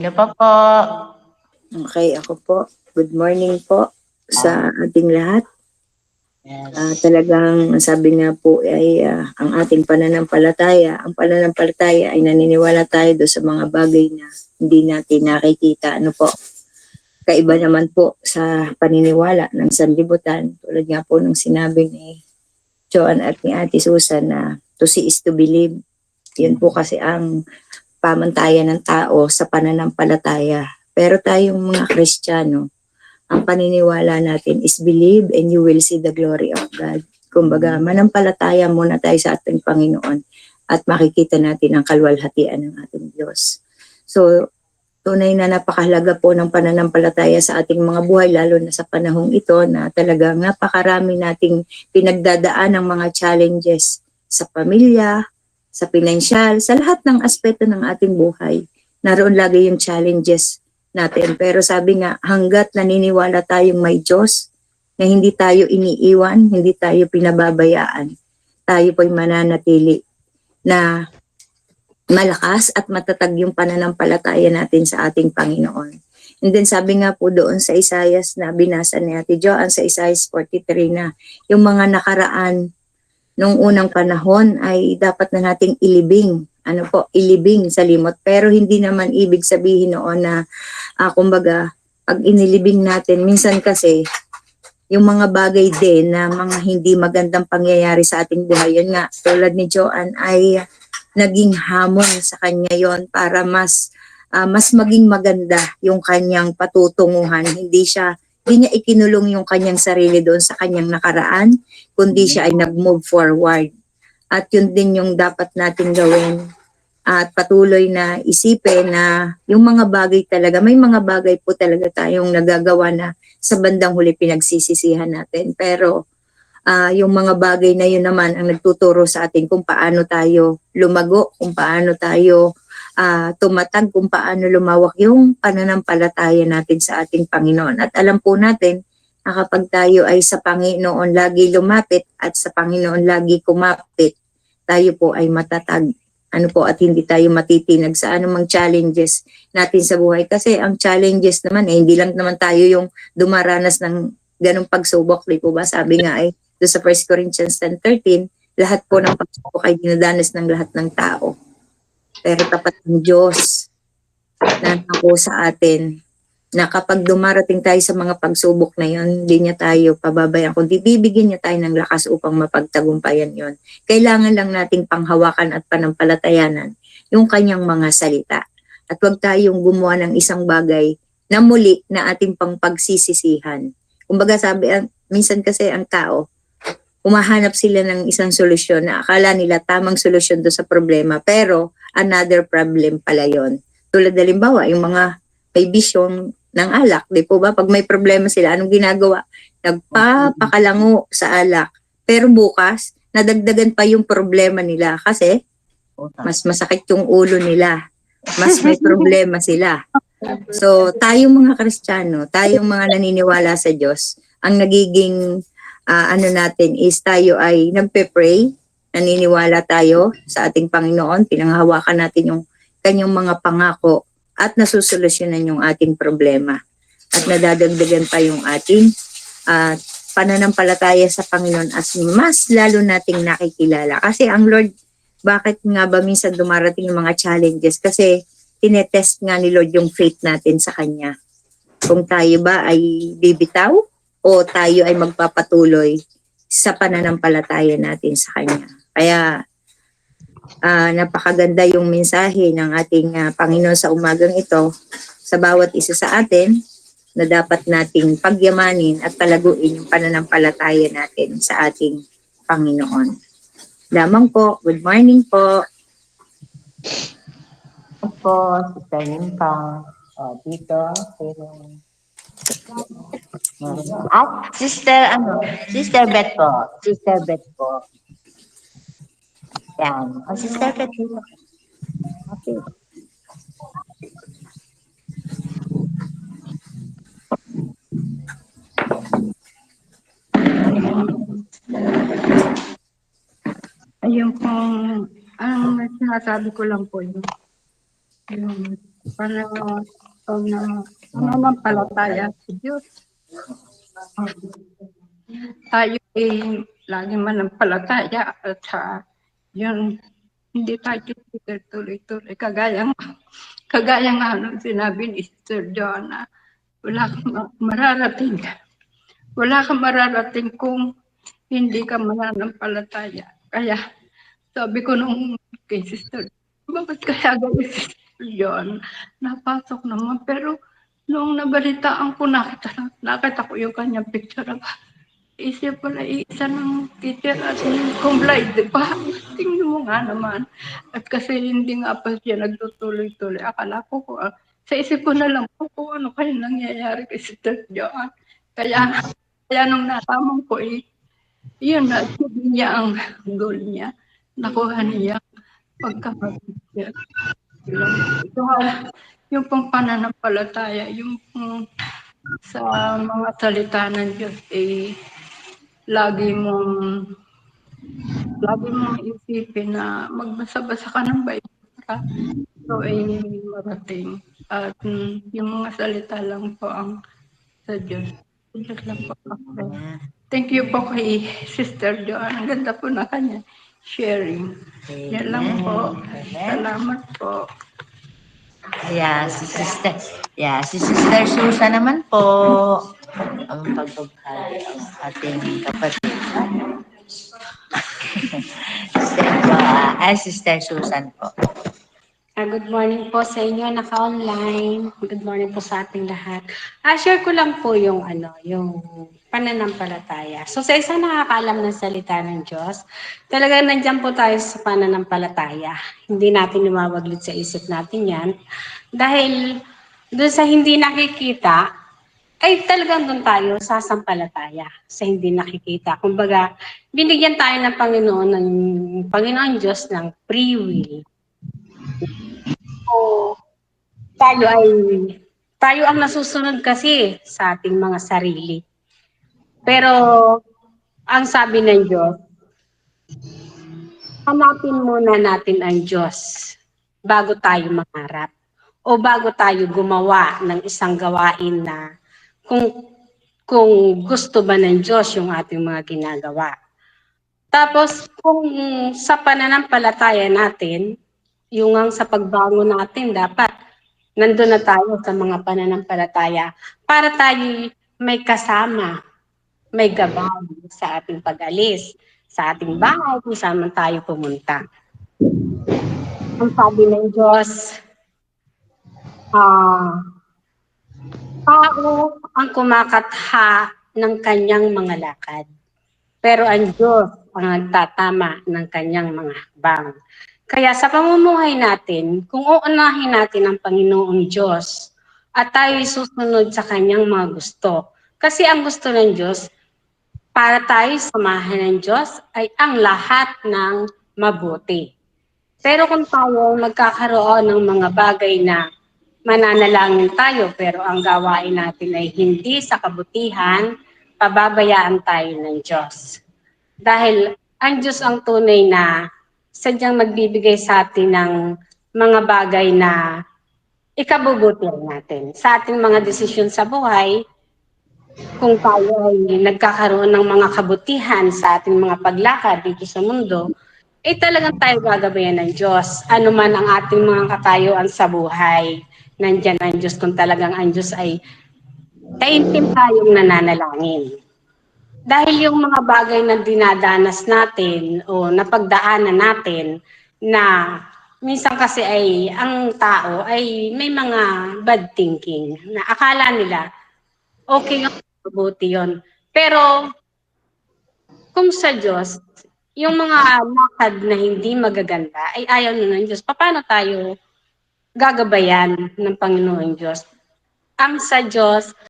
Ano pa po? Okay, ako po. Good morning po sa ating lahat. Yes. Talagang sabi nga po ay ang ating ang pananampalataya ay naniniwala tayo do sa mga bagay na hindi natin nakikita. Ano po? Kaiba naman po sa paniniwala ng sanlibutan. Tulad nga po ng sinabi ni Joan at ni Ate Susan na to see is to believe. Yun po kasi ang pamantayan ng tao sa pananampalataya. Pero tayong mga Kristiyano, ang paniniwala natin is believe and you will see the glory of God. Kumbaga, manampalataya muna tayo sa ating Panginoon at makikita natin ang kalwalhatian ng ating Diyos. So, tunay na napakahalaga po ng pananampalataya sa ating mga buhay, lalo na sa panahong ito na talagang napakarami nating pinagdadaan ng mga challenges sa pamilya, sa pinansyal, sa lahat ng aspeto ng ating buhay. Naroon lagi yung challenges natin. Pero sabi nga, hanggat naniniwala tayong may Diyos, na hindi tayo iniiwan, hindi tayo pinababayaan, tayo po'y mananatili na malakas at matatag yung pananampalataya natin sa ating Panginoon. And then sabi nga po doon sa Isaias na binasa ni Ate Joanne sa Isaias 43 na yung mga nakaraan nung unang panahon ay dapat na nating ilibing. Ilibing sa limot. Pero hindi naman ibig sabihin noon na kumbaga, pag inilibing natin, minsan kasi, yung mga bagay din na mga hindi magandang pangyayari sa ating buhay, yun nga, tulad ni Joanne, ay naging hamon sa kanya yon para mas maging maganda yung kanyang patutunguhan. Hindi niya ikinulong yung kanyang sarili doon sa kanyang nakaraan, kundi siya ay nag-move forward. At yun din yung dapat natin gawin at patuloy na isipin na yung mga bagay talaga, may mga bagay po talaga tayong nagagawa na sa bandang huli pinagsisisihan natin. Pero yung mga bagay na yun naman ang nagtuturo sa atin kung paano tayo lumago, kung paano tayo tumatag, kung paano lumawak yung pananampalataya natin sa ating Panginoon. At alam po natin na kapag tayo ay sa Panginoon lagi lumapit at sa Panginoon lagi kumapit, tayo po ay matatag at hindi tayo matitinag sa anumang challenges natin sa buhay. Kasi ang challenges naman hindi lang naman tayo yung dumaranas ng ganong pagsubok, di po ba? Sabi nga ay sa 1 Corinthians 10:13, lahat po ng pagsubok ay dinadanas ng lahat ng tao. Pero tapat ng Diyos na nako sa atin na kapag dumarating tayo sa mga pagsubok na yon, hindi niya tayo pababayaan, kundi bibigyan niya tayo ng lakas upang mapagtagumpayan yon. Kailangan lang nating panghawakan at panampalatayanan yung kanyang mga salita. At huwag tayong gumawa ng isang bagay na muli na ating pang pagsisisihan. Kumbaga minsan kasi ang tao, humahanap sila ng isang solusyon na akala nila tamang solusyon do sa problema, pero another problem pala yon. Tulad halimbawa, yung mga may bisyon ng alak, di po ba? Pag may problema sila, anong ginagawa? Nagpapakalango sa alak. Pero bukas, nadagdagan pa yung problema nila kasi mas masakit yung ulo nila. Mas may problema sila. So, tayong mga Kristiyano, tayong mga naniniwala sa Diyos, ang nagiging natin is tayo ay nagpe-pray, naniniwala tayo sa ating Panginoon, pinanghahawakan natin yung kanyang mga pangako at nasusolusyonan yung ating problema. At nadadagdagan pa yung ating pananampalataya sa Panginoon as mas lalo nating nakikilala. Kasi ang Lord, bakit nga ba minsan dumarating yung mga challenges? Kasi tinetest nga ni Lord yung faith natin sa Kanya. Kung tayo ba ay bibitaw o tayo ay magpapatuloy sa pananampalataya natin sa Kanya. Kaya napakaganda yung mensahe ng ating Panginoon sa umagang ito sa bawat isa sa atin na dapat nating pagyamanin at palaguin yung pananampalataya natin sa ating Panginoon. Lamang po, good morning po. Opo, Sister Nimpang. Dito, Sister Beth po. Sister Beth po. Yan. Sister Beth dito. Okay. Ayun pong, ang sinasabi ko lang po yung pananampalataya sa Diyos. Tayo ay lagi manampalataya at yun, hindi tayo tuloy-tuloy. Kagaya nga nung sinabi ni Sister Joanna, wala kang mararating. Wala kang mararating kung hindi ka mananampalataya. Kaya sabi ko nung kay Sister, bakit kaya gawin si Sister Joanna? Napasok naman. Pero nung nabalitaan ko, nakita ko yung kanyang picture. Isip pala isa ng teacher at kung blind, di ba? Tingnan mo nga naman. At kasi hindi nga pa siya nagtutuloy-tuloy. Akala ko sa isip ko na lang po kung ano kaya nangyayari kay Sister Joanne. Kaya nung natamang ko yun na, niya ang goal niya. Nakuha niya pagkakapit. Yung pong pananampalataya, yung sa mga salita ng Diyos, lagi mong isipin na magbasa-basa ka ng Bible para ito ay marating. At yung mga salita lang po ang sa Diyos. Sa Diyos lang po ako. Thank you po kay Sister Joanne. Ang ganda po na kanya sharing. Yan lang po. Salamat po. Si Sister Susan naman po. Ang pagbaghali ang ating kapatid. Sister Susan po. Good morning po sa inyo, naka-online. Good morning po sa ating lahat. Share ko lang po yung pananampalataya. So sa isang nakakaalam ng salita ng Diyos, talagang nandiyan po tayo sa pananampalataya. Hindi natin lumawaglit sa isip natin yan. Dahil doon sa hindi nakikita, ay talagang doon tayo sasampalataya sa hindi nakikita. Kumbaga, binigyan tayo ng Panginoon Diyos ng free will. So, tayo ang nasusunod kasi sa ating mga sarili. Pero, ang sabi ng Diyos, hanapin muna natin ang Diyos bago tayo mangarap o bago tayo gumawa ng isang gawain na kung gusto ba ng Diyos yung ating mga ginagawa. Tapos, kung sa pananampalataya natin, yung sa pagbangon natin, dapat nandun na tayo sa mga pananampalataya para tayo may kasama, may gabay sa ating pag-alis, sa ating bahay, kung saan man tayo pumunta. Ang sabi ng Diyos, tao ang kumakatha ng kanyang mga lakad, pero ang Diyos ang nagtatama ng kanyang mga hakbang. Kaya sa pamumuhay natin, kung uunahin natin ang Panginoong Diyos at tayo susunod sa kanyang mga gusto. Kasi ang gusto ng Diyos, para tayo samahan ng Diyos, ay ang lahat ng mabuti. Pero kung tayo magkakaroon ng mga bagay na mananalangin tayo, pero ang gawain natin ay hindi sa kabutihan, pababayaan tayo ng Diyos. Dahil ang Diyos ang tunay na sadyang magbibigay sa atin ng mga bagay na ikabubuti natin. Sa ating mga desisyon sa buhay, kung tayo ay nagkakaroon ng mga kabutihan sa ating mga paglakad dito sa mundo, talagang tayo gagabayan ng Diyos. Ano man ang ating mga katayuan sa buhay, nandyan ang Diyos kung talagang ang Diyos ay taimtim tayong nananalangin. Dahil yung mga bagay na dinadanas natin o napagdaanan natin na minsan kasi ay ang tao ay may mga bad thinking na akala nila okay yung mabuti yun. Pero kung sa Diyos, yung mga lakad na hindi magaganda ay ayaw na ng Diyos. Paano tayo gagabayan ng Panginoon Diyos? Ang sa Diyos,